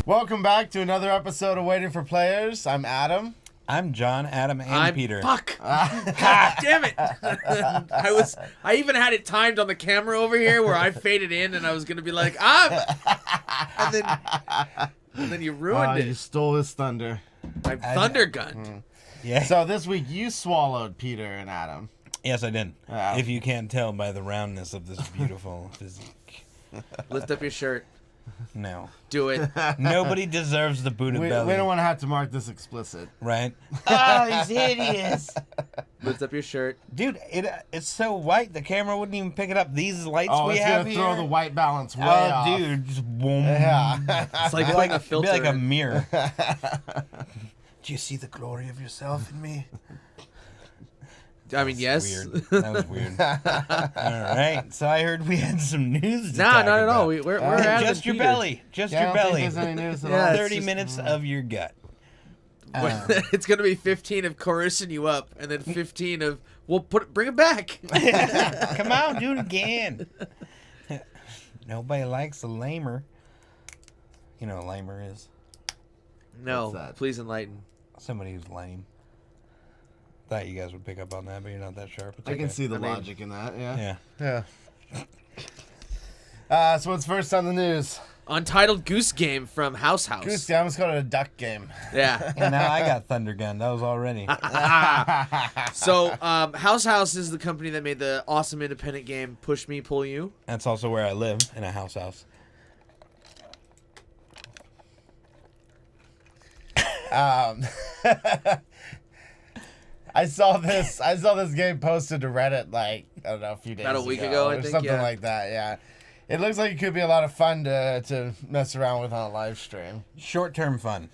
Welcome back to another episode of Waiting for Players. I'm Adam. I'm John, Adam, and Peter. Fuck! God damn it! I even had it timed on the camera over here where I faded in and I was gonna be like, and then you ruined it. You stole his thunder. My thunder gun. Yeah. So this week you swallowed Peter and Adam. Yes, I did. If you can't tell by the roundness of this beautiful physique. Lift up your shirt. No. Do it. Nobody deserves the Buddha belly. We don't want to have to mark this explicit. Right? Oh, he's hideous. Lift up your shirt. Dude, it's so white, the camera wouldn't even pick it up. These lights we have here. It's going to throw the white balance way off. Oh, dude. Just boom. Yeah. It's like putting a filter be like a in. mirror. Do you see the glory of yourself in me? I mean, yes. Weird. That was weird. All right. So I heard we had some news to Nah, talk not at about. all. We're Adam Just your Peter. belly. Just Yeah, I your don't think belly. there's any news at Yeah, all. it's 30 just- minutes of your gut. It's gonna be 15 of coercing you up, and then 15 of bring it back. Come on, do it again. Nobody likes a lamer. You know what a lamer is? No, What's that? please enlighten. Somebody who's lame. Thought you guys would pick up on that, but you're not that sharp. It's I can okay. see the logic in that, yeah. Yeah. So what's first on the news? Untitled Goose Game from House. Goose, I almost called it a duck game. Yeah. And now I got Thunder Gun. That was already. So, House is the company that made the awesome independent game Push Me, Pull You. That's also where I live, in a house. I saw this game posted to Reddit like I don't know a few days About a week ago, I or think, something yeah. like that. Yeah, it looks like it could be a lot of fun to mess around with on a live stream. Short-term fun.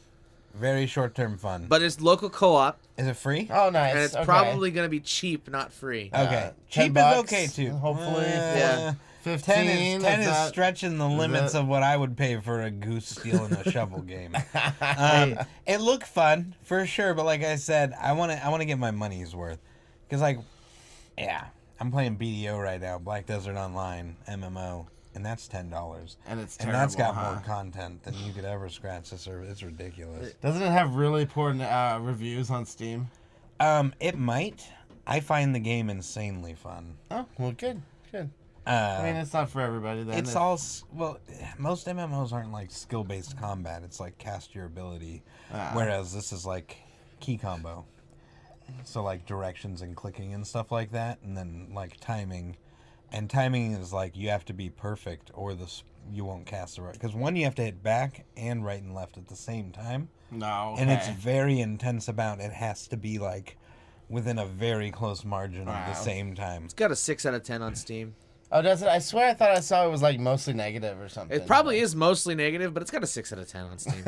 Very short-term fun. But it's local co-op, Is it free? Oh, nice. and it's okay. probably going to be cheap, not free. Okay. $10 Cheap is okay, too. Hopefully, Yeah. 15. 10 is that- stretching the limits of what I would pay for a goose stealing a shovel game. It looked fun for sure, but like I said, I want to get my money's worth, because I'm playing BDO right now, Black Desert Online MMO, and that's $10, and it's and terrible. that's got huh? more content than you could ever scratch. It's ridiculous. Doesn't it have really poor reviews on Steam? It might. I find the game insanely fun. Oh, well, good. I mean, it's not for everybody. Then It's all most MMOs aren't like skill-based combat. It's like cast your ability, whereas this is like key combo. So like directions and clicking and stuff like that, and then like timing, and timing is like you have to be perfect or you won't cast the right. Because one, you have to hit back and right and left at the same time. No, and it's very intense about it has to be like within a very close margin at the same time. It's got a 6 out of 10 on Steam. Oh, does it? I swear I thought I saw it was like mostly negative or something. It probably is mostly negative, but it's got a 6 out of 10 on Steam.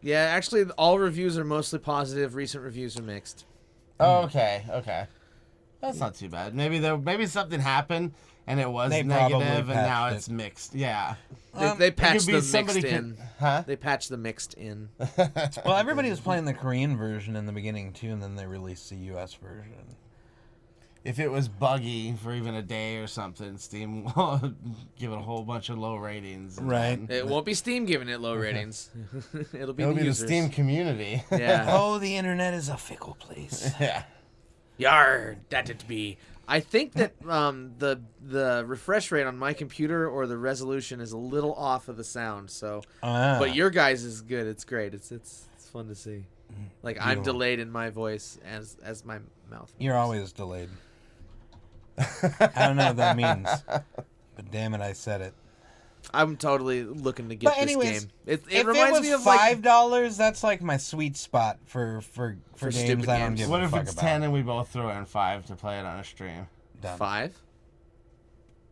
Yeah, actually, all reviews are mostly positive. Recent reviews are mixed. Oh, okay. That's not too bad. Maybe something happened and it was They probably negative and now patched it's mixed. Yeah. They patched be the somebody mixed could- in. Huh? They patched the mixed in. Well, everybody was playing the Korean version in the beginning too, and then they released the US version. If it was buggy for even a day or something, Steam will give it a whole bunch of low ratings. and Right. then It won't be Steam giving it low ratings. It'll be It'll the be the users. Steam community. Yeah. Oh, the internet is a fickle place. Yeah. Yar, that it be. I think that the refresh rate on my computer or the resolution is a little off of the sound. So, but your guys is good. It's great. It's fun to see. Like I'm delayed in my voice as my mouth. You're always delayed. I don't know what that means, but damn it, I said it. I'm totally looking to get But anyways, this game. It If reminds it was me of like $5, that's like my sweet spot for games stupid I don't games. give What a if fuck it's about. 10 and we both throw in 5 to play it on a stream? Done. 5,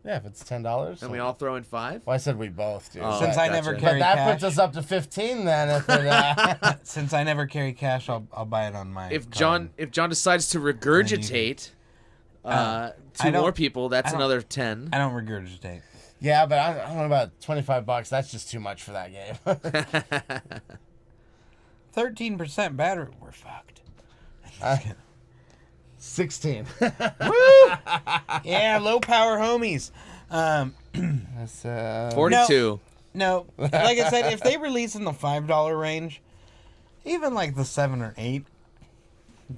Yeah, if it's $10. and we all throw in 5. Well, I said we both, dude. Oh, Since I never gotcha. carry But that cash, puts us up to 15 then. If it, since I never carry cash, I'll buy it on my. If card. John decides to regurgitate I two don't- more people, that's I don't- another 10. I don't regurgitate. yeah, but I don't know about $25. That's just too much for that game. 13% battery. We're fucked. 16. Yeah, low power homies. That's 42. No, like I said, if they release in the $5 range, even like the 7 or 8,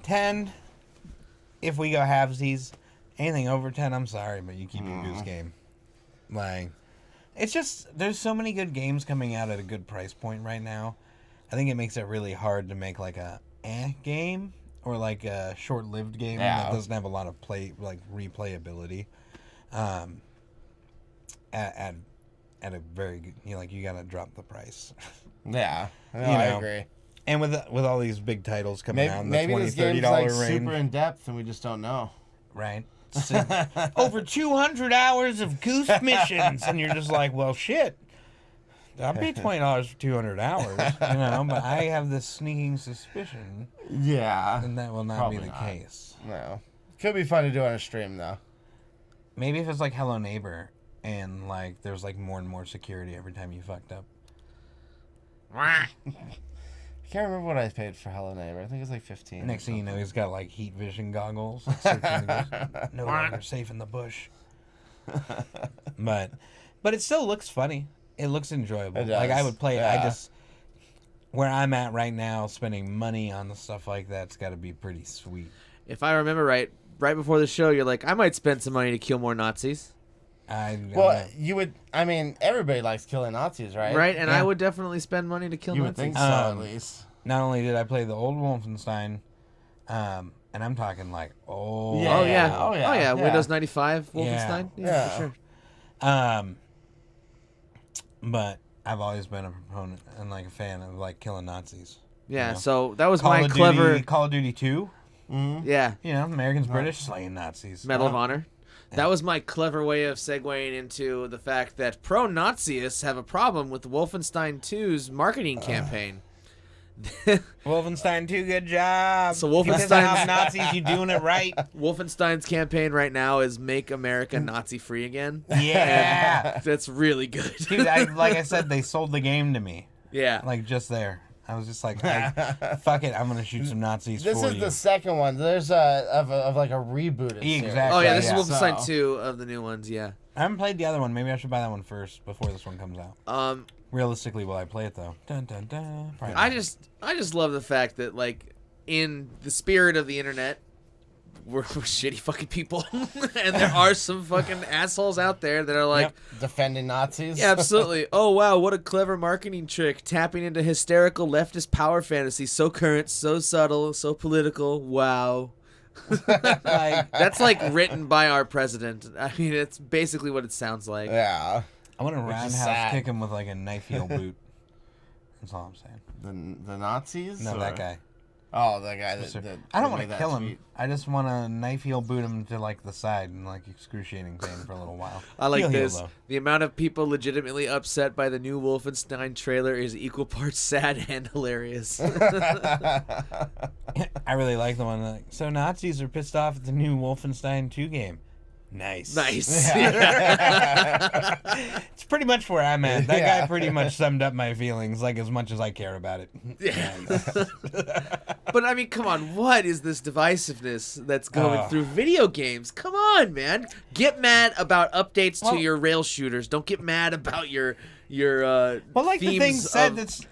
10, if we go halvesies, anything over 10, I'm sorry, but you keep your goose game. Like, it's just, there's so many good games coming out at a good price point right now. I think it makes it really hard to make like a game or like a short-lived game that doesn't have a lot of replayability. At a very good, you gotta drop the price. Yeah, I agree. And with all these big titles coming out in the $20, this game's $30 like range, super in depth, and we just don't know. Right? Over 200 hours of Goose missions, and you're just like, well, shit. I'll pay $20 for 200 hours, but I have this sneaking suspicion. Yeah, and that will not be the case. No, could be fun to do on a stream though. Maybe if it's like Hello Neighbor. And, like, there's, like, more and more security every time you fucked up. I can't remember what I paid for Hello Neighbor. I think it was, like, 15. Next thing you know, he's got, like, heat vision goggles. No longer safe in the bush. But it still looks funny. It looks enjoyable. It does. Like, I would play it. Yeah. Where I'm at right now, spending money on the stuff like that's got to be pretty sweet. If I remember right before the show, you're like, I might spend some money to kill more Nazis. You would. I mean, everybody likes killing Nazis, right? Right, and I would definitely spend money to kill You Nazis. would think so, at least. Not only did I play the old Wolfenstein, and I'm talking like old. Oh yeah. Windows 95 Wolfenstein. Yeah. For sure. But I've always been a proponent and like a fan of like killing Nazis. Yeah. So that was Call of Duty 2. Mm-hmm. Yeah. Americans, British, slaying Nazis. Medal of Honor. That was my clever way of segueing into the fact that pro-Nazis have a problem with Wolfenstein 2's marketing campaign. Wolfenstein 2, good job. So Wolfenstein's Nazis, you doing it right. Wolfenstein's campaign right now is make America Nazi-free again. Yeah. And that's really good. Dude, like I said, they sold the game to me. Yeah. Like just there. I was just like, fuck it, I'm going to shoot some Nazis for you. This is the second one. There's of like a rebooted series. Exactly. Oh, yeah, this is Wolfenstein 2 of the new ones, yeah. I haven't played the other one. Maybe I should buy that one first before this one comes out. Realistically, will I play it, though? Dun, dun, dun. I just love the fact that, like, in the spirit of the internet, we're shitty fucking people. And there are some fucking assholes out there that are like... defending Nazis. Yeah, absolutely. Oh, wow, what a clever marketing trick. Tapping into hysterical leftist power fantasy. So current, so subtle, so political. Wow. That's like written by our president. I mean, it's basically what it sounds like. Yeah. I want to roundhouse kick him with like a knife heel boot. That's all I'm saying. The Nazis? No, that guy. Oh, that guy. That I don't want to kill him. I just want to knife heel boot him to like the side and like excruciating pain for a little while. I like this. The amount of people legitimately upset by the new Wolfenstein trailer is equal parts sad and hilarious. I really like the one. Like, so Nazis are pissed off at the new Wolfenstein 2 game. Nice. It's pretty much where I'm at. That guy pretty much summed up my feelings, like as much as I care about it. Nice. But I mean, come on, what is this divisiveness that's going through video games? Come on, man. Get mad about updates to your rail shooters. Don't get mad about your well, like the thing said, that's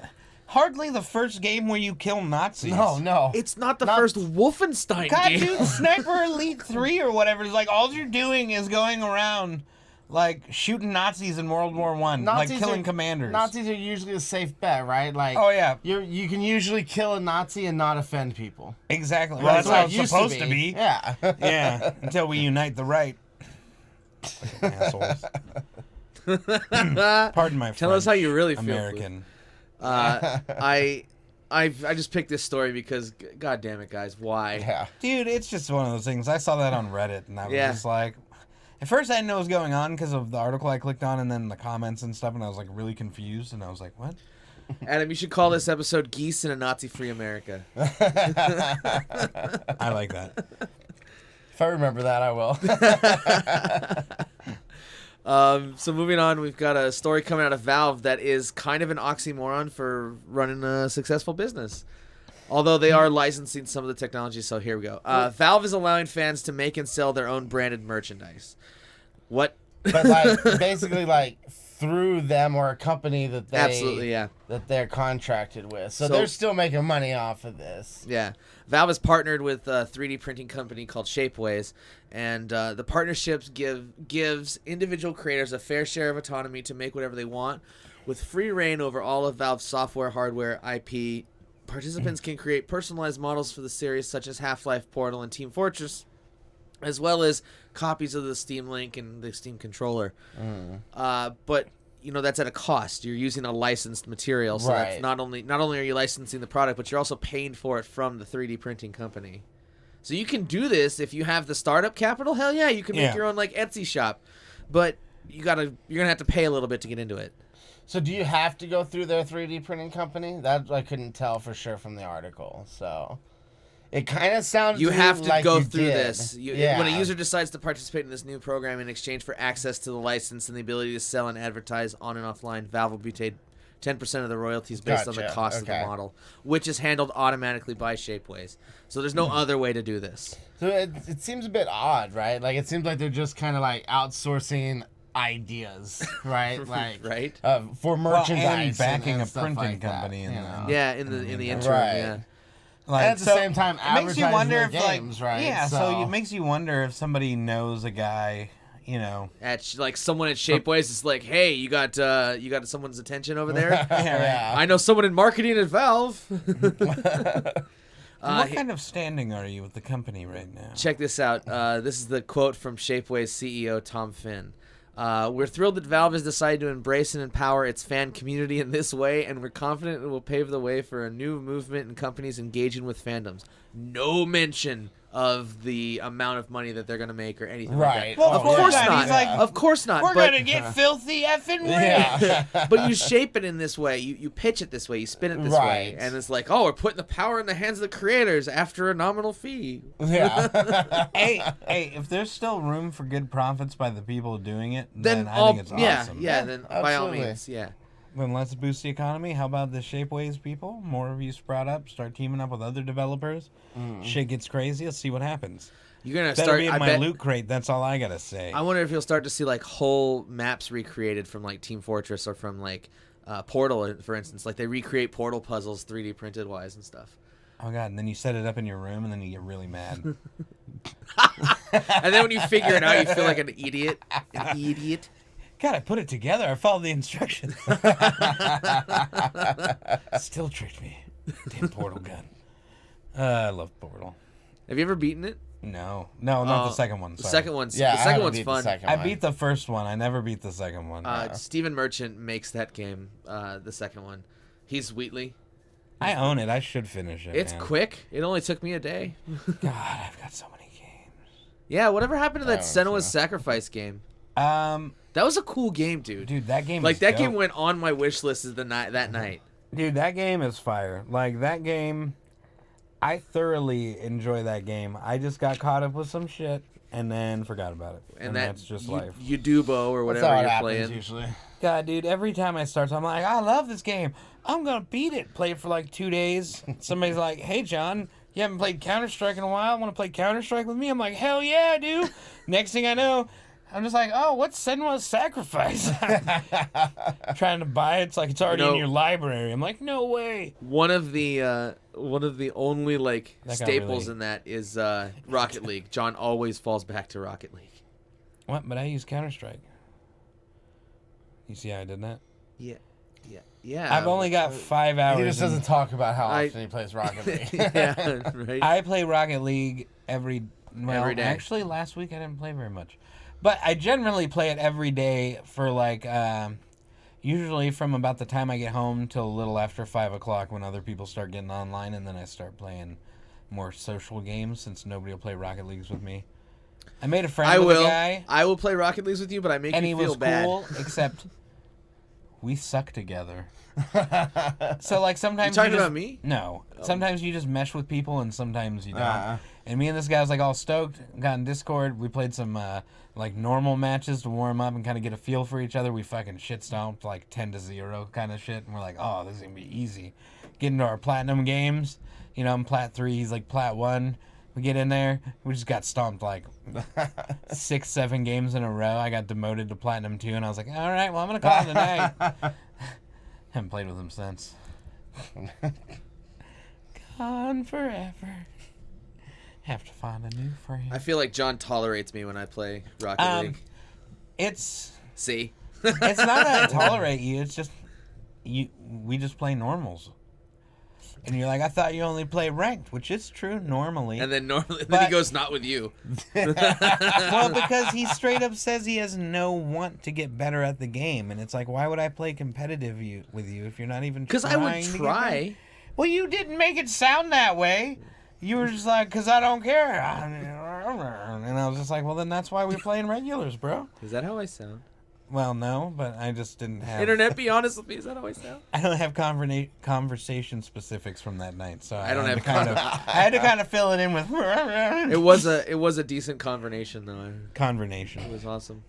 hardly the first game where you kill Nazis. No. It's not the first Wolfenstein game. Dude, Sniper Elite 3 or whatever is like all you're doing is going around like shooting Nazis in World War I, like killing commanders. Nazis are usually a safe bet, right? Like, oh yeah, you can usually kill a Nazi and not offend people. Exactly. Well, that's how it's supposed to be. Yeah. Yeah. Until we unite the right. Assholes. Pardon my French. Tell us how you really feel. American. I just picked this story because, god damn it, guys, why? Yeah. Dude, it's just one of those things. I saw that on Reddit, and I was just like, at first I didn't know what was going on because of the article I clicked on, and then the comments and stuff, and I was like really confused, and I was like, what? Adam, you should call this episode "Geese in a Nazi-Free America." I like that. If I remember that, I will. So moving on, we've got a story coming out of Valve that is kind of an oxymoron for running a successful business. Although they are licensing some of the technology, so here we go. Valve is allowing fans to make and sell their own branded merchandise. What But like basically like through them or a company that they Absolutely, yeah. that they're contracted with. So they're still making money off of this. Yeah. Valve has partnered with a 3D printing company called Shapeways, and the partnerships gives individual creators a fair share of autonomy to make whatever they want, with free reign over all of Valve's software, hardware, IP. Participants can create personalized models for the series, such as Half-Life, Portal, and Team Fortress, as well as copies of the Steam Link and the Steam controller. But that's at a cost. You're using a licensed material, so that's not only are you licensing the product, but you're also paying for it from the 3D printing company. So you can do this if you have the startup capital. Hell yeah, you can make your own like Etsy shop, but you're gonna have to pay a little bit to get into it. So do you have to go through their 3D printing company? That I couldn't tell for sure from the article. So it kind of sounds you have to like go you through did. this. When a user decides to participate in this new program in exchange for access to the license and the ability to sell and advertise on and offline, Valve will be paid 10% of the royalties based on the cost of the model, which is handled automatically by Shapeways. So there's no other way to do this. So it seems a bit odd, right? Like it seems like they're just kind of like outsourcing ideas, right? Like for merchandise, and backing and a printing like company, that, in the interim, yeah. Like, and at the same time, it makes you wonder if games, right? Yeah, so it makes you wonder if somebody knows a guy, at like someone at Shapeways is like, hey, you got someone's attention over there. Yeah. I know someone in marketing at Valve. What kind of standing are you with the company right now? Check this out. This is the quote from Shapeways CEO Tom Finn. We're thrilled that Valve has decided to embrace and empower its fan community in this way, and we're confident it will pave the way for a new movement in companies engaging with fandoms. No mention of the amount of money that they're going to make or anything like that. Well, of course not. He's like, of course not. We're going to get filthy effing rich. Yeah. But you shape it in this way. You pitch it this way. You spin it this way. And it's like, we're putting the power in the hands of the creators after a nominal fee. Yeah. hey, if there's still room for good profits by the people doing it, then I think it's awesome. Yeah, then by all means, yeah. Then let's boost the economy. How about the Shapeways people? More of you sprout up, start teaming up with other developers. Shit gets crazy. Let's see what happens. You're gonna That'll start be in my loot crate. That's all I gotta say. I wonder if you'll start to see like whole maps recreated from like Team Fortress or from like Portal, for instance. Like they recreate Portal puzzles 3D printed wise and stuff. Oh god! And then you set it up in your room, and then you get really mad. And then when you figure it out, you feel like an idiot. An idiot. God, I put it together. I followed the instructions. Still tricked me. Damn Portal gun. I love Portal. Have you ever beaten it? No, not the second one. The Sorry. second one's the second one's fun. I beat the first one. I never beat the second one. Steven Merchant makes that game. The second one. He's Wheatley. I own it. I should finish it. It's quick. It only took me a day. God, I've got so many games. Yeah, whatever happened to that Senua's Sacrifice game? That was a cool game, dude. Dude, that game like is that dope. game went on my wish list that night. Dude, that game is fire. Like that game, I thoroughly enjoy that game. I just got caught up with some shit and then forgot about it. And that's just life. Udubo or whatever you're playing. Usually. God, dude, every time I start, I'm like, I love this game. I'm gonna beat it. Play it for like 2 days. Somebody's like, hey, John, you haven't played Counter-Strike in a while. Want to play Counter-Strike with me? I'm like, hell yeah, I do. Next thing I know, I'm just like, oh, what's Senua's Sacrifice? Trying to buy it. It's like it's already in your library. I'm like, no way. One of the only like staples in that is Rocket League. John always falls back to Rocket League. What? But I use Counter-Strike. You see how I did that? Yeah. I've only got 5 hours. He just doesn't talk about how often he plays Rocket League. Yeah, right. I play Rocket League every day. Actually, last week I didn't play very much. But I generally play it every day for like, usually from about the time I get home till a little after 5 o'clock when other people start getting online, and then I start playing more social games since nobody will play Rocket Leagues with me. I made a friend with a guy. I will play Rocket Leagues with you, but I make you feel bad. And he was cool, except we suck together. So like sometimes you talking about me? No. Sometimes you just mesh with people and sometimes you don't. And me and this guy was like all stoked, got in Discord, we played some like normal matches to warm up and kind of get a feel for each other. We fucking shit stomped like 10-0 kind of shit, and we're like, oh, this is gonna be easy. Get into our platinum games. You know, I'm plat 3, he's like plat 1. We get in there. We just got stomped like 6-7 games in a row. I got demoted to Platinum 2, and I was like, all right, well, I'm going to call it a night. Haven't played with him since. Gone forever. Have to find a new friend. I feel like John tolerates me when I play Rocket League. See? It's not that I tolerate you. It's just we just play normals. And you're like, I thought you only play ranked, which is true normally. And then then he goes, not with you. Well, because he straight up says he has no want to get better at the game. And it's like, why would I play competitive with you if you're not even trying? Because I would try. Well, you didn't make it sound that way. You were just like, because I don't care. And I was just like, well, then that's why we're playing regulars, bro. Is that how I sound? Well, no, but I just didn't have... Internet, be honest with me. Is that how I sound? I don't have conversation specifics from that night, so I had to kind of fill it in with... It was a decent conversation, though. Conversation. It was awesome.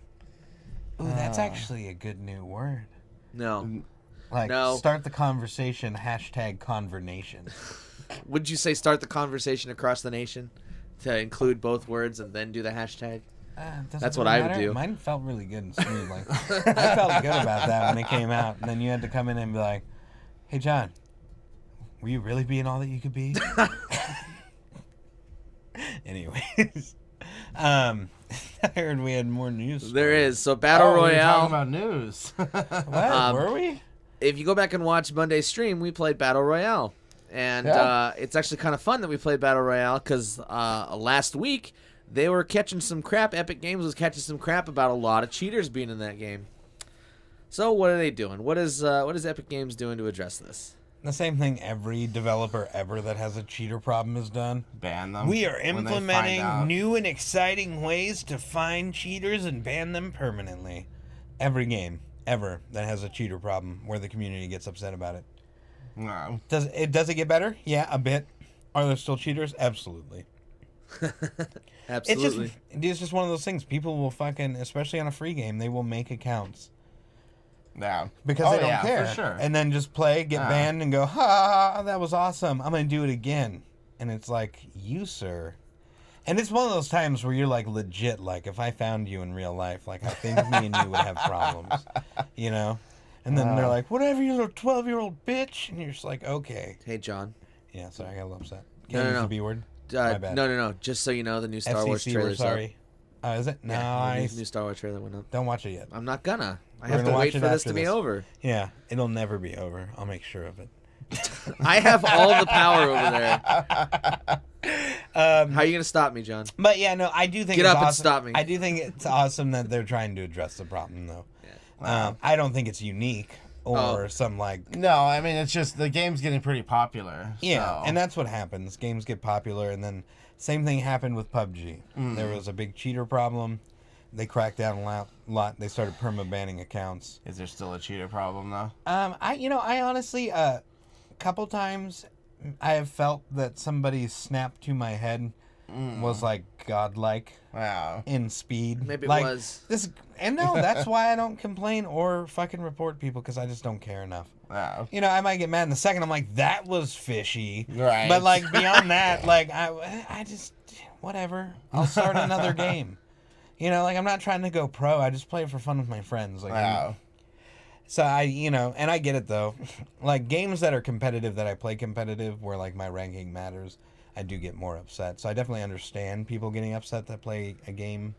Ooh, that's actually a good new word. No. Start the conversation, #convernation. Would you say start the conversation across the nation to include both words and then do the hashtag? That's what I would do. Mine felt really good and smooth. Like I felt good about that when it came out. And then you had to come in and be like, "Hey, John, were you really being all that you could be?" Anyways, I heard we had more news. There is. So Battle Royale. We're talking about news. What were we? If you go back and watch Monday's stream, we played Battle Royale. And it's actually kind of fun that we played Battle Royale because last week they were catching some crap. Epic Games was catching some crap about a lot of cheaters being in that game. So what are they doing? What is Epic Games doing to address this? The same thing every developer ever that has a cheater problem has done. Ban them. We are implementing new and exciting ways to find cheaters and ban them permanently. Every game ever that has a cheater problem where the community gets upset about it. No. Does it get better? Yeah, a bit. Are there still cheaters? Absolutely. Absolutely. It's just one of those things. People will fucking, especially on a free game, they will make accounts. Yeah. Because they don't care. For sure. And then just play, get banned, and go, ha, that was awesome. I'm going to do it again. And it's like, you, sir. And it's one of those times where you're like legit, like if I found you in real life, like I think me and you would have problems. You know? And then they're like, whatever, you little 12-year-old bitch. And you're just like, okay. Hey, John. Yeah, sorry, I got a little upset. Can't use the B word. My bad. No. Just so you know, the new Star Wars trailer's sorry. Is it? Nice. New Star Wars trailer went up. Don't watch it yet. I'm not gonna. I have to wait for this to be over. Yeah, it'll never be over. I'll make sure of it. I have all the power over there. How are you gonna stop me, John? But yeah, no, I do think Get it's up awesome. and stop me. I do think it's awesome that they're trying to address the problem, though. Yeah. Wow. I don't think it's unique or some like. No, I mean it's just the game's getting pretty popular. Yeah, and that's what happens. Games get popular, and then same thing happened with PUBG. There was a big cheater problem. They cracked down a lot. They started perma-banning accounts. Is there still a cheater problem though? I honestly couple times I have felt that somebody snapped to my head was like godlike. Wow. In speed. Maybe it like, was. And no, that's why I don't complain or fucking report people because I just don't care enough. Wow. You know, I might get mad in a second. I'm like, that was fishy. Right. But like beyond that, like I just whatever. I'll start another game. You know, like I'm not trying to go pro. I just play it for fun with my friends. Like, wow. So and I get it though. Like games that are competitive, that I play competitive, where like my ranking matters, I do get more upset. So I definitely understand people getting upset that play a game,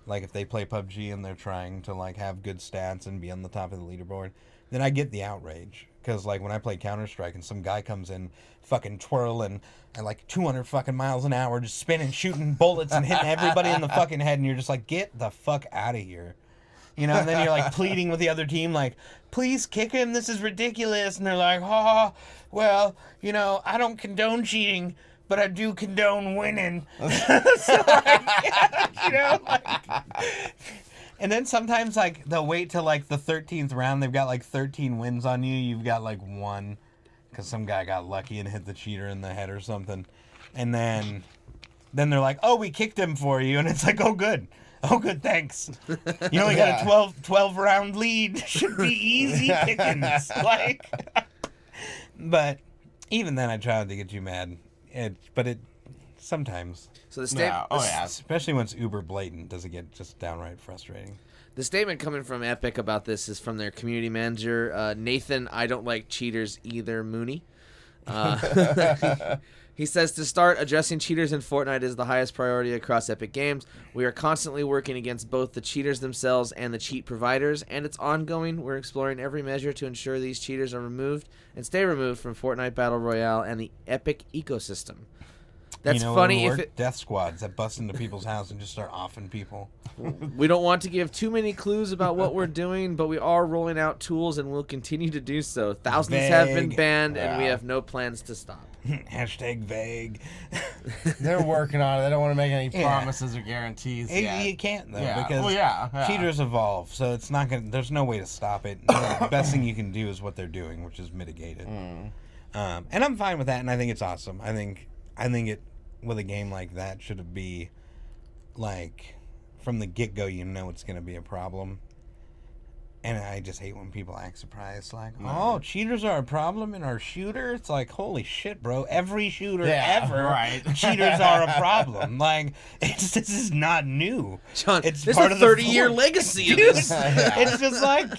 like if they play PUBG and they're trying to like have good stats and be on the top of the leaderboard, then I get the outrage. Because like when I play Counter-Strike and some guy comes in fucking twirling at like 200 fucking miles an hour, just spinning, shooting bullets and hitting everybody in the fucking head, and you're just like, get the fuck out of here. You know, and then you're like pleading with the other team, like, please kick him, this is ridiculous. And they're like, oh, well, you know, I don't condone cheating, but I do condone winning. So, like, you know, like... And then sometimes, like, they'll wait till, like, the 13th round. They've got, like, 13 wins on you. You've got, like, 1 because some guy got lucky and hit the cheater in the head or something. And then they're like, oh, we kicked him for you. And it's like, oh, good. Oh, good, thanks. You only got a 12-round lead. Should be easy pickings. Like, but even then, I tried to get you mad. sometimes. So the statement, especially when it's uber blatant, does it get just downright frustrating? The statement coming from Epic about this is from their community manager, Nathan. I don't like cheaters either, Mooney. He says, to start, addressing cheaters in Fortnite is the highest priority across Epic Games. We are constantly working against both the cheaters themselves and the cheat providers, and it's ongoing. We're exploring every measure to ensure these cheaters are removed and stay removed from Fortnite Battle Royale and the Epic ecosystem. That's funny if it... Death squads that bust into people's house and just start offing people. We don't want to give too many clues about what we're doing, but we are rolling out tools and will continue to do so. Thousands have been banned, and we have no plans to stop. Hashtag vague. They're working on it. They don't want to make any promises or guarantees yet. You can't, though, because cheaters evolve, so it's not gonna. There's no way to stop it. The best thing you can do is what they're doing, which is mitigate it. And I'm fine with that, and I think it's awesome. I think it, with a game like that, should be like from the get-go you know it's going to be a problem. And I just hate when people act surprised, like, oh, cheaters are a problem in our shooter? It's like, holy shit, bro. Every shooter ever, cheaters are a problem. Like, this is not new. John, it's part of the 30-year legacy of this. It's just like,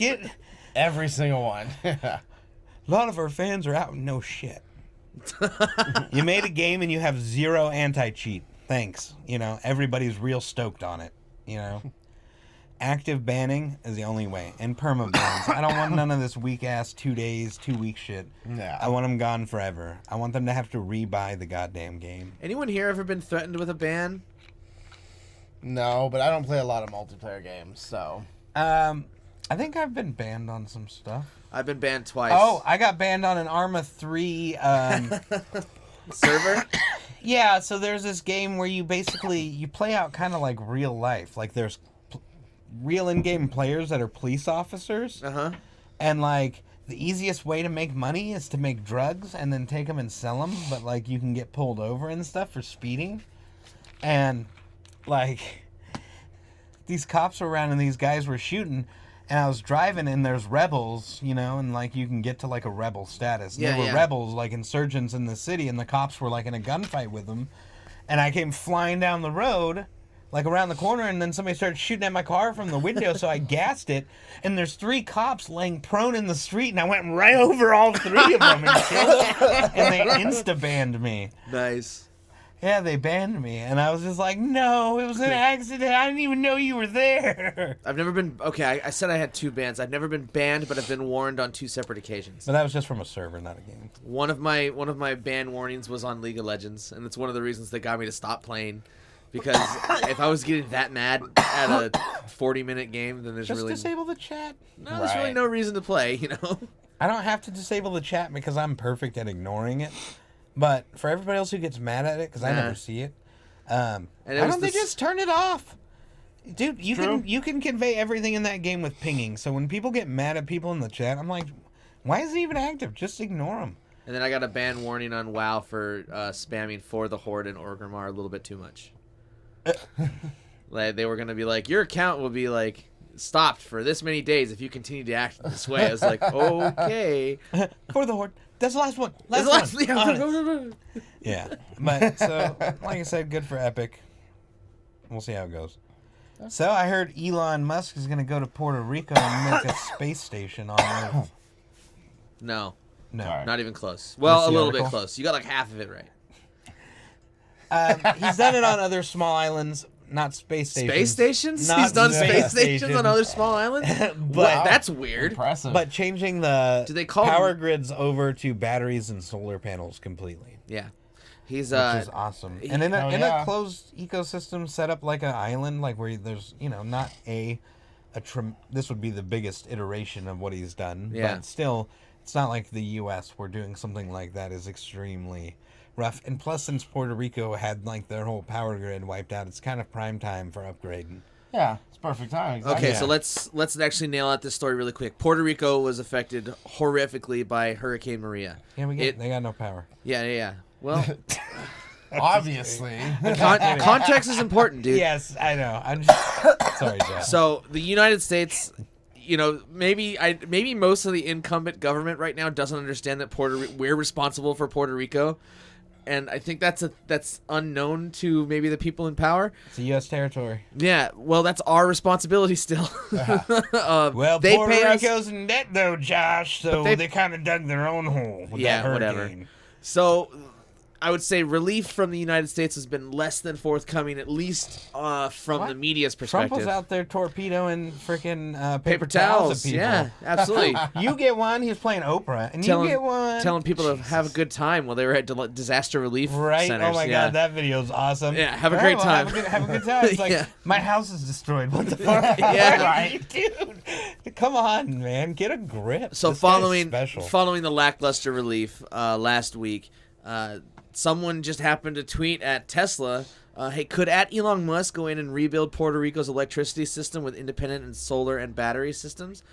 every single one. A lot of our fans are out. No shit. You made a game and you have 0 anti-cheat. Thanks. Everybody's real stoked on it. Active banning is the only way. And perma bans. I don't want none of this weak-ass 2 days, 2 week shit. Yeah. I want them gone forever. I want them to have to rebuy the goddamn game. Anyone here ever been threatened with a ban? No, but I don't play a lot of multiplayer games, so... I think I've been banned on some stuff. I've been banned twice. Oh, I got banned on an Arma 3 server? Yeah, so there's this game where you play out kind of like real life. Like there's real in-game players that are police officers. And like the easiest way to make money is to make drugs and then take them and sell them, but like you can get pulled over and stuff for speeding. And like these cops were around and these guys were shooting. And I was driving, and there's rebels, and, like, you can get to, like, a rebel status. And there were rebels, like, insurgents in the city, and the cops were, like, in a gunfight with them. And I came flying down the road, like, around the corner, and then somebody started shooting at my car from the window, so I gassed it. And there's 3 cops laying prone in the street, and I went right over all 3 of them and killed them. And they insta-banned me. Nice. Yeah, they banned me, and I was just like, no, it was an accident. I didn't even know you were there. I've never been... Okay, I said I had 2 bans. I've never been banned, but I've been warned on 2 separate occasions. But that was just from a server, not a game. One of my ban warnings was on League of Legends, and it's one of the reasons that got me to stop playing. Because if I was getting that mad at a 40-minute game, then there's just really... Just disable the chat. No, there's really no reason to play, I don't have to disable the chat because I'm perfect at ignoring it. But for everybody else who gets mad at it, because I never see it, why don't they just turn it off? Dude, you can convey everything in that game with pinging. So when people get mad at people in the chat, I'm like, why is it even active? Just ignore them. And then I got a ban warning on WoW for spamming For the Horde and Orgrimmar a little bit too much. Like, they were going to be like, your account will be like stopped for this many days if you continue to act this way. I was like, okay. For the Horde. That's the last one. Yeah. But, so, like I said, good for Epic. We'll see how it goes. So, I heard Elon Musk is going to go to Puerto Rico and make a space station on Earth. No. Right. Not even close. Well, a little bit close. You got like half of it right. He's done it on other small islands. Not space stations. Space stations? Not He's done space stations stations on other small islands? Wow. That's weird. Impressive. But changing the Do they call power grids over to batteries and solar panels completely. Yeah. Which is awesome. And in a closed ecosystem set up like an island, like where there's, not this would be the biggest iteration of what he's done. Yeah. But still, it's not like the U.S. where doing something like that is extremely rough. And plus, since Puerto Rico had like their whole power grid wiped out, it's kind of prime time for upgrading. Yeah, it's perfect time. Exactly. Okay, so let's actually nail out this story really quick. Puerto Rico was affected horrifically by Hurricane Maria. Yeah, they got no power. Yeah. Well, obviously, context is important, dude. Yes, I know. I'm just sorry, Jeff. So the United States, maybe most of the incumbent government right now doesn't understand that we're responsible for Puerto Rico. And I think that's unknown to maybe the people in power. It's a U.S. territory. Yeah, well, that's our responsibility still. Well, they Puerto pay Rico's in debt, though, Josh, so they kind of dug their own hole with that hurricane. Whatever. So I would say relief from the United States has been less than forthcoming, at least from the media's perspective. Trump was out there torpedoing freaking paper towels at people. Yeah, absolutely. You get one. He was playing Oprah, and you get one. Telling people to have a good time while they were at disaster relief centers. Oh my God, that video's awesome. Yeah, have a great time. Have a good time. It's like, my house is destroyed. What the fuck? Yeah, right, dude. Come on, man, get a grip. So following the lackluster relief last week, someone just happened to tweet at Tesla, hey, could Elon Musk go in and rebuild Puerto Rico's electricity system with independent and solar and battery systems?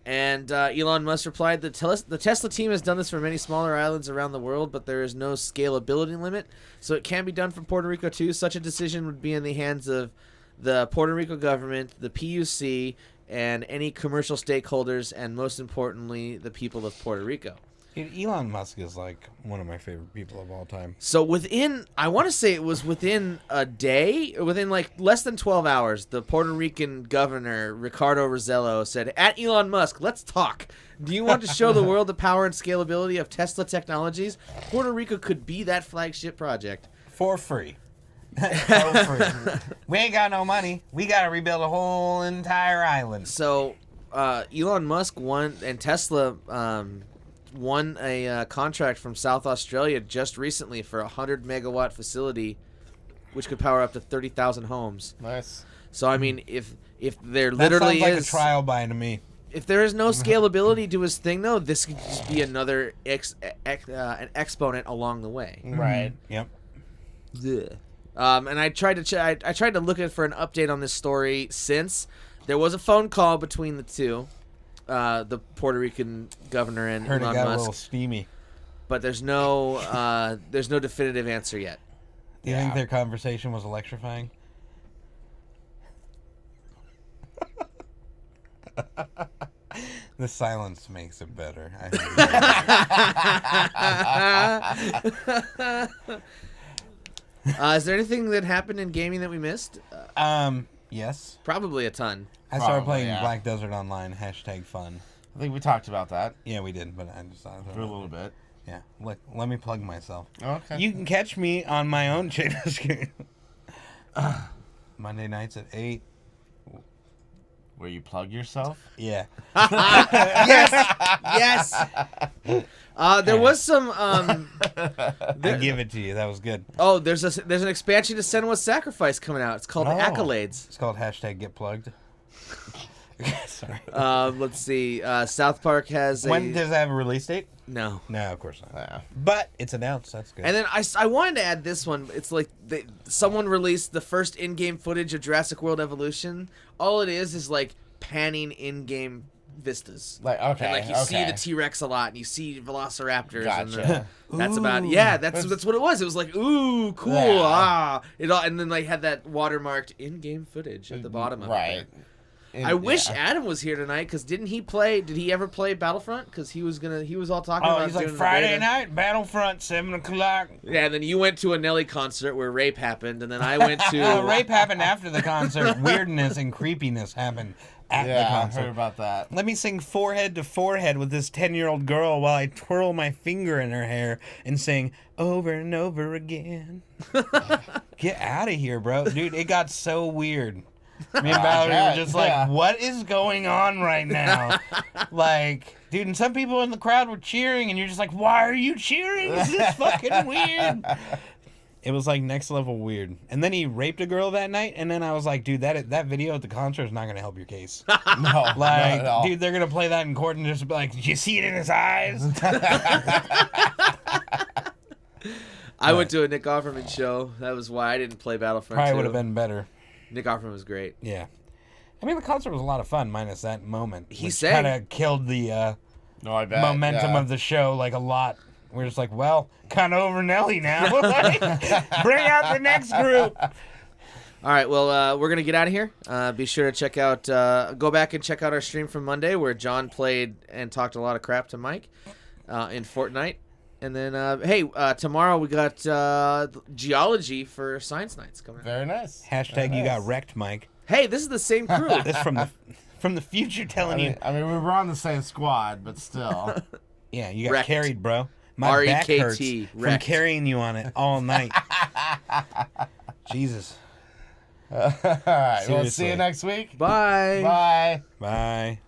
And Elon Musk replied, the Tesla team has done this for many smaller islands around the world, but there is no scalability limit, so it can be done for Puerto Rico too. Such a decision would be in the hands of the Puerto Rico government, the PUC, and any commercial stakeholders, and most importantly, the people of Puerto Rico. Dude, Elon Musk is like one of my favorite people of all time. So I want to say it was within a day, or within like less than 12 hours, the Puerto Rican governor, Ricardo Rosello, said, at Elon Musk, let's talk. Do you want to show the world the power and scalability of Tesla technologies? Puerto Rico could be that flagship project. For free. For free. We ain't got no money. We got to rebuild a whole entire island. So Elon Musk won, and Tesla won a contract from South Australia just recently for a 100-megawatt facility, which could power up to 30,000 homes. Nice. So I mean, if there literally sounds like a trial buy to me. If there is no scalability to his thing, though, this could just be another an exponent along the way. Right. Yep. And I tried to look at for an update on this story since there was a phone call between the two. The Puerto Rican governor and Heard Elon it got Musk, a little steamy. but there's no definitive answer yet. Do you think their conversation was electrifying? The silence makes it better. Is there anything that happened in gaming that we missed? Yes. Probably a ton. I started playing Black Desert Online, #fun. I think we talked about that. Yeah, we did, but I just thought for a little bit. Yeah, let me plug myself. Okay. You can catch me on my own channel screen. Monday nights at 8. Where you plug yourself? Yeah. Yes. There was some. I give it to you. That was good. Oh, there's an expansion to Senua's Sacrifice coming out. It's called Accolades. It's called #GetPlugged. Sorry. Let's see. South Park has. When does it have a release date? No. No, of course not. But it's announced. That's good. And then I wanted to add this one. It's like someone released the first in-game footage of Jurassic World Evolution. All it is like panning in-game vistas. Like, okay. And like you see the T-Rex a lot, and you see Velociraptors. Gotcha. And that's about that's what it was. It was like, ooh, cool, It all, and then they had that watermarked in-game footage at the bottom of it. Right. I wish Adam was here tonight, because did he ever play Battlefront? Because he was all talking about. Oh, he's like Friday night Battlefront 7:00. Yeah, and then you went to a Nelly concert where rape happened, and then I went to. Rape happened after the concert. Weirdness and creepiness happened at the concert. I heard about that. Let me sing forehead to forehead with this 10-year-old girl while I twirl my finger in her hair and sing over and over again. Get out of here, bro, dude! It got so weird. Me and Valerie were just like, what is going on right now? Like, dude, and some people in the crowd were cheering, and you're just like, why are you cheering? This is fucking weird. It was like next level weird. And then he raped a girl that night, and then I was like, dude, that video at the concert is not going to help your case. No, like, not at all. dude, they're going to play that in court and just be like, did you see it in his eyes? I went to a Nick Offerman show. That was why I didn't play Battlefront. Probably would have been better. Nick Offerman was great. Yeah. I mean, the concert was a lot of fun, minus that moment. He kind of killed the momentum of the show, like, a lot. We're just like, well, kind of over Nelly now. Bring out the next group. All right, well, we're going to get out of here. Be sure to check out, go back and check out our stream from Monday where John played and talked a lot of crap to Mike in Fortnite. And then, tomorrow we got geology for Science Nights coming out. Very nice. Hashtag you got wrecked, Mike. Hey, this is the same crew. This from the future telling you. I mean, we were on the same squad, but still. Yeah, you got Wrecked. carried, bro. My back hurts from wrecked. carrying you on it all night. Jesus. All right. We'll see you next week. Bye. Bye. Bye.